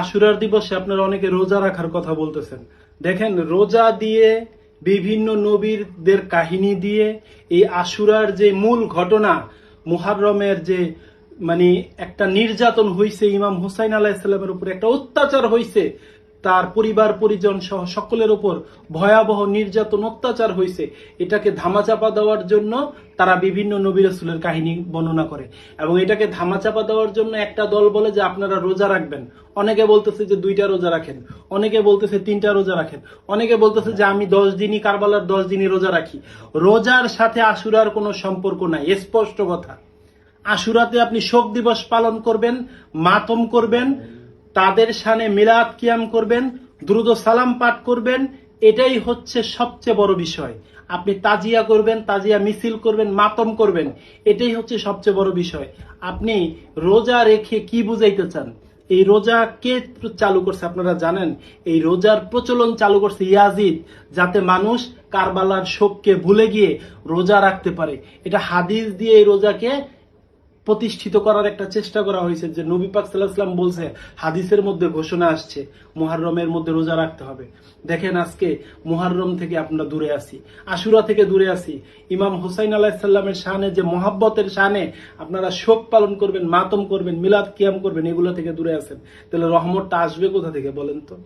আশুরার দিবসে আপনারা অনেকে রোজা রাখার কথা বলতেছেন। দেখেন, রোজা দিয়ে বিভিন্ন নবীদের কাহিনী দিয়ে এই আশুরার যে মূল ঘটনা, মুহাররমের যে একটা নির্যাতন হইছে, ইমাম হুসাইন আলাইহিসসালামের উপর একটা অত্যাচার হইছে, তার পরিবার পরিজন সহ সকলের উপর ভয়াবহ নির্যাতন অত্যাচার হয়েছে, এটাকে ধামাচাপা দেওয়ার জন্য তারা বিভিন্ন নবী রাসূলের কাহিনী বর্ণনা করে। এবং এটাকে ধামাচাপা দেওয়ার জন্য একটা দল বলে যে আপনারা রোজা রাখবেন, অনেকে বলতেছে যে 2টা রোজা রাখেন, অনেকে বলতেছে 3টা রোজা রাখেন, অনেকে বলতেছে যে আমি 10 দিনই কারবালার 10 দিনই রোজা রাখি। রোজার সাথে আশুরার কোনো সম্পর্ক নাই, স্পষ্ট কথা। আশুরাতে আপনি শোক দিবস পালন করবেন, মাতম করবেন, তাদের শানে মিলাদ কিয়াম করবেন, দ্রুত সালাম পাঠ করবেন, এটাই হচ্ছে সবচেয়ে বড় বিষয়। আপনি তাজিয়া করবেন, তাজিয়া মিছিল করবেন, মাতম করবেন, এটাই হচ্ছে সবচেয়ে বড় বিষয়। আপনি রোজা রেখে কি বুঝাইতে চান? এই রোজা কে চালু করছে আপনারা জানেন? এই রোজার প্রচলন চালু করছে ইয়াজিদ, যাতে মানুষ কারবালার শোককে ভুলে গিয়ে রোজা রাখতে পারে। এটা হাদিস দিয়ে এই রোজাকে প্রতিষ্ঠিত করার একটা চেষ্টা করা হয়েছে, যে নবী পাক সাল্লাল্লাহু আলাইহি ওয়াসাল্লাম বলছে, হাদিসের মধ্যে ঘোষণা আসছে মুহররমের মধ্যে রোজা রাখতে হবে। দেখেন, আজকে মুহররম থেকে আমরা দূরে আছি, আশুরা থেকে দূরে আছি। ইমাম হুসাইন আলাইহিস সালামের শানে, যে মহাব্বতের শানে আপনারা শোক পালন করবেন, মাতম করবেন, মিলাদ কিয়াম করবেন, এগুলো থেকে দূরে আছেন। তাহলে রহমতটা আসবে কোথা থেকে বলেন তো?